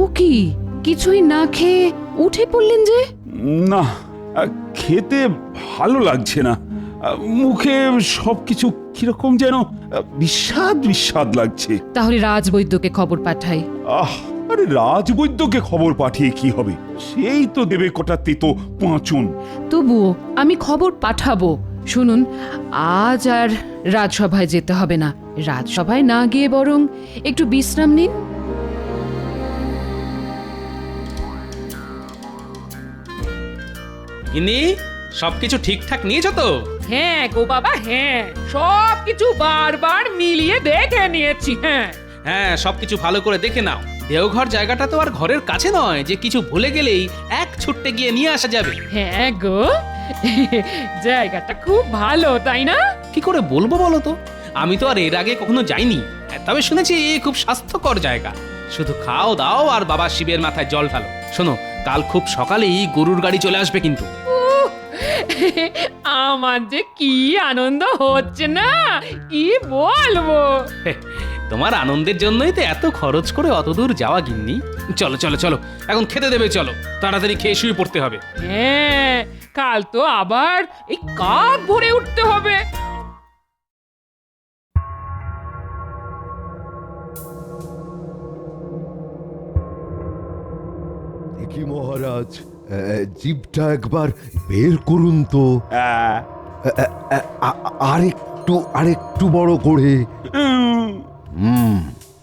ও কি কিছুই না খেয়ে উঠে পড়লেন যে? না, খেতে ভালো লাগছে না। মুখে সবকিছু কিরকম যেন বিস্বাদ বিস্বাদ লাগছে। তাহলে রাজবৈদ্যকে খবর পাঠাই। আরে রাজবৈদ্যকে খবর পাঠিয়ে কি হবে? সেই তো দেবে কটা তেতো পাঁচন। তবুও আমি খবর পাঠাবো। শুনুন, আজ আর রাজসভায় যেতে হবে না। রাজসভায় না গিয়ে বরং একটু বিশ্রাম নিন। ইনি সবকিছু ঠিকঠাক নিয়েছো তো? হ্যাঁ গো বাবা, হ্যাঁ সবকিছু বারবার মিলিয়ে দেখে নিয়েছি। হ্যাঁ হ্যাঁ, সবকিছু ভালো করে দেখে নাও। দেওঘর জায়গাটা তো আর ঘরের কাছে নয় যে কিছু ভুলে গেলেই এক ছুট্টে গিয়ে নিয়ে আসা যাবে। হ্যাঁ গো, জায়গাটা খুব ভালো, তাই না? কি করে বলবো বলো তো, আমি তো আর এর আগে কখনো যাইনি। তবে শুনেছি খুব স্বাস্থ্যকর জায়গা। শুধু খাও দাও আর বাবা শিবের মাথায় জল ঢালো। শোনো, কাল খুব সকালেই গরুর গাড়ি চলে আসবে কিন্তু। আমার যে কি আনন্দ হচ্ছে না, কি বলবো। তোমার আনন্দের জন্যই তো এত খরচ করে অত দূর যাওয়া গিন্নি। চলো চলো চলো, এখন খেতে দেবে, চলো তাড়াতাড়ি খেয়ে শুয়ে পড়তে হবে। হ্যাঁ, কাল তো আবার এই কাক ভরে উঠতে হবে। দেখি মহারাজ, জিভটা একবার বের করুন তো। আরেকটু বড় করে।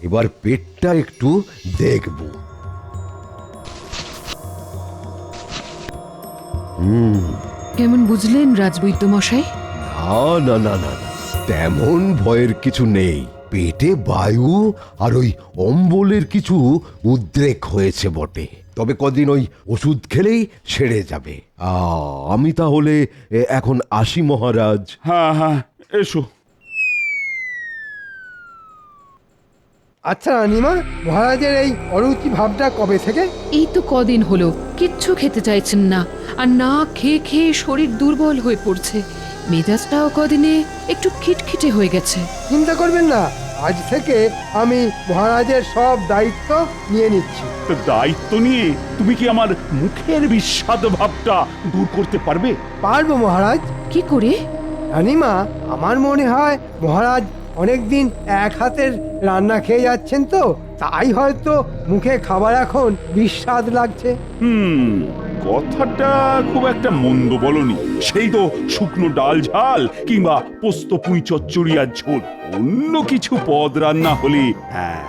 এবার পেটটা একটু দেখব। কেমন বুঝলেন রাজবৈদ্য মশাই? না না না না, তেমন ভয়ের কিছু নেই। পেটে বায়ু আর ওই অম্বলের কিছু উদ্রেক হয়েছে বটে, তবে কদিন ওই ওষুধ খেলেই সেরে যাবে। আমি তাহলে এখন আসি মহারাজ। হ্যাঁ হ্যাঁ, এসো। আচ্ছা রানীমা, মহারাজের এই অরুচি ভাবটা কবে থেকে? এই তো কদিন হলো কিচ্ছু খেতে চাইছেন না, আর না খেয়ে খেয়ে শরীর দুর্বল হয়ে পড়ছে। মেজাজটাও কদিনে একটু খিটখিটে হয়ে গেছে। চিন্তা করবেন না, আজ থেকে আমি মহারাজের সব দায়িত্ব নিয়ে নিচ্ছি। তো দায়িত্ব নিয়ে তুমি কি আমার মুখের বিস্বাদ ভাবটা দূর করতে পারবে? পারবো মহারাজ। কি করে? রানীমা, আমার মনে হয় মহারাজ অনেকদিন এক হাতের রান্না খেয়ে যাচ্ছেন, তো তাই হয়তো মুখে খাবার এখন বিস্বাদ লাগছে। কথাটা খুব একটা মন্দ বলনি। সেই তো শুকনো ডাল ঝাল কিংবা পোস্ত পুঁই চচ্চড়ি আর ঝোল, অন্য কিছু পদ রান্না হলে হ্যাঁ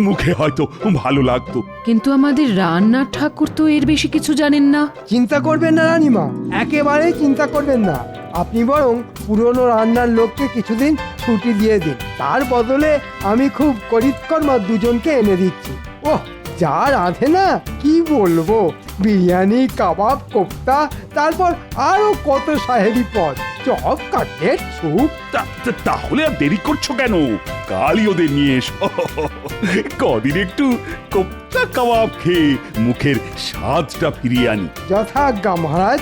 মুখে হয়তো ভালো লাগতো। কিন্তু আমাদের রান্নার ঠাকুর তো এর বেশি কিছু জানেন না। চিন্তা করবেন না রানীমা, একেবারেই চিন্তা করবেন না। আপনি বরং পুরনো রান্নার লোককে কিছুদিন ছুটি দিয়ে দিন। তার বদলে আমি খুব করিতকর্মা দুজনকে এনে দিচ্ছি। ওহ, যা রাঁধে না, কি বলবো! বিরিয়ানি, কাবাব, কোপ্তা, তারপর আরো কত সাহেবি পদ, চপ, কাটলেট, স্যুপ। তাহলে আর দেরি করছো কেন? কালই ওদের নিয়ে এসো। কদিন একটু কোপ্তা কাবাব খেয়ে মুখের স্বাদটা ফিরিয়ে আনি। যথাজ্ঞা মহারাজ।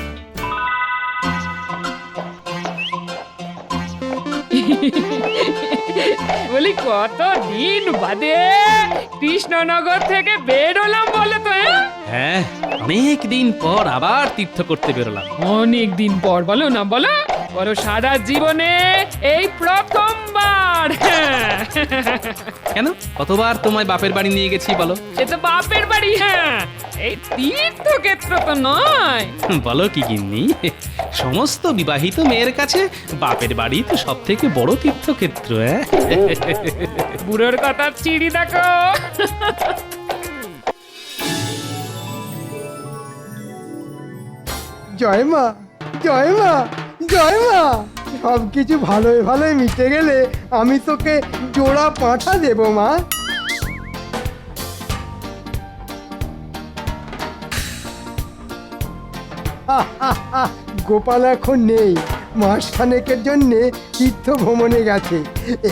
বলি কত দিন বাদে কৃষ্ণনগর থেকে বেরোলাম বলো তো? হ্যাঁ, অনেক দিন পর আবার তীর্থ করতে বেরোলাম। অনেক দিন পর, বলো না বলো, বলো সারা জীবনে এই প্রথমবার। কেন, কতবার তোমায় বাপের বাড়ি নিয়ে গেছি বলো? সে তো বাপের বাড়ি, হ্যাঁ, এই তীর্থক্ষেত্র তো নয়। বলো কি গিন্নি, সমস্ত বিবাহিত মেয়ের কাছে বাপের বাড়ি তো সব থেকে বড় তীর্থক্ষেত্র। বুড়োর কথা চিড়ি দেখো। জয় মা, জয় মা, জয় মা। সবকিছু ভালোই ভালোই মিটে গেলে আমি তোকে জোড়া পাঁঠা দেবো মা। গোপাল এখন নেই, মাস খানেকের জন্যে তীর্থ ভ্রমণে গেছে।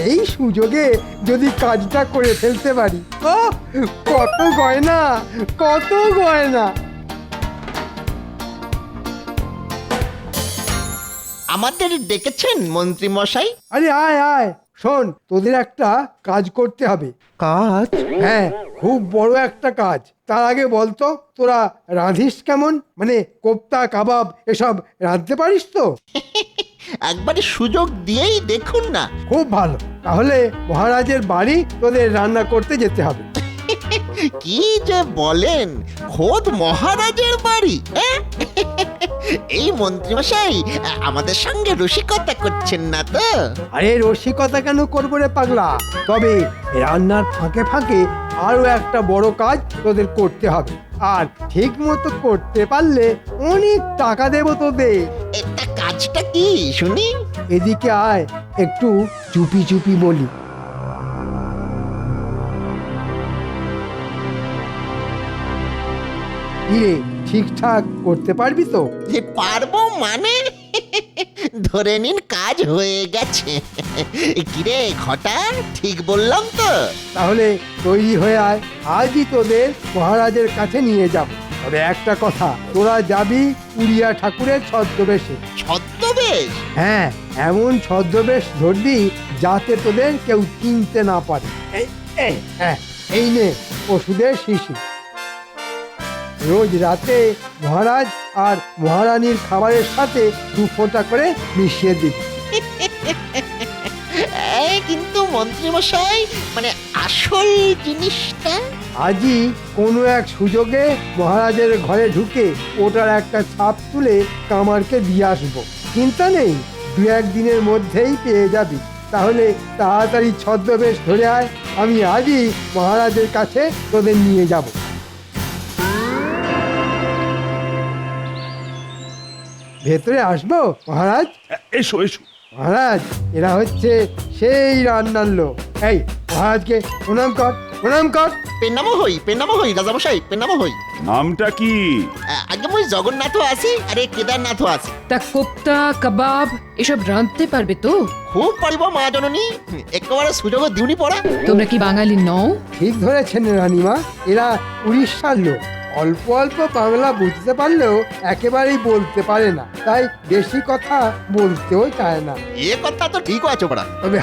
এই সুযোগে যদি কাজটা করে ফেলতে পারি, ও কত গয়না, কত গয়না। আমাদের ডেকেছেন মন্ত্রী মশাই? আরে আয় আয়, শোন, তোদের একটা কাজ করতে হবে। কাজ? হ্যাঁ, খুব বড় একটা কাজ। তার আগে বলতো, তোরা রাঁধিস কেমন? মানে কোপ্তা, কাবাব এসব রাঁধতে পারিস তো? একবারে সুযোগ দিয়েই দেখুন না। খুব ভালো, তাহলে মহারাজের বাড়ি তোদের রান্না করতে যেতে হবে। কি যে বলেন, খোদ মহারাজের বাড়ি? হ্যাঁ? এই মন্ত্রী মশাই আমাদের সঙ্গে রসিকতা করছেন না তো? আরে রসিকতা কেন করবো রে পাগলা? তবে রান্নার ফাঁকে ফাঁকে আরো একটা বড় কাজ তোদের করতে হবে, আর ঠিক মতো করতে পারলে অনেক টাকা দেবো তোদের। এটা কাজটা কি শুনি? এদিকে আয়, একটু চুপি চুপি বলি। কিরে, ঠিকঠাক করতে পারবি তো? যে পারবো মানে? ধরে নিন কাজ হয়ে গেছে। কিরে ঘটা, ঠিক বললাম তো? তাহলে তৈরি হয়ে আয়, আজই তোদের মহারাজের কাছে নিয়ে যাব। তবে একটা কথা, তোরা যাবি উড়িয়া ঠাকুরের ছদ্মবেশে। ছদ্মবেশ? হ্যাঁ, এমন ছদ্মবেশ ধরবি যাতে তোদের কেউ চিনতে না পারে। এই নে ওষুধের শিশি। রোজ রাতে মহারাজ আর মহারানীর খাবারের সাথে 2 ফোঁটা করে মিশিয়ে দিবি। কিন্তু মন্ত্রী মশাই, মানে আসল জিনিসটা? আজই কোনো এক সুযোগে মহারাজের ঘরে ঢুকে ওটার একটা ছাপ তুলে কামারকে দিয়ে আসবো। চিন্তা নেই, 2-1 দিনের মধ্যেই পেয়ে যাবি। তাহলে তাড়াতাড়ি ছদ্মবেশ ধরে আয়, আমি আজই মহারাজের কাছে তোদের নিয়ে যাব। ভেতরে আসবো মহারাজ? এসো এসো। মহারাজ, এরা হচ্ছে সেই রান্নার লোক। এই মহারাজকে প্রণাম কর, প্রণাম কর। পেনামো হই রাজামশাই, পেনামো হই। নামটা কি? আগে মই জগন্নাথও আছি, আরে কেদারনাথও আছি। তা কোপ্তা কাবাব এসব রাঁধতে পারবে তো? খুব পারিব মা জননী, একেবারে সুযোগ দিউনি পড়া। তোমরা কি বাঙালি নও? ঠিক ধরেছেন রানীমা, এরা উড়িষ্যার লোক। অল্প অল্প বাংলা বুঝতে পারলেও একেবারেই বলতে পারে না, তাই বেশি কথা বলতেও চায় না। এ কথা তো ঠিক আছে পড়া। তবে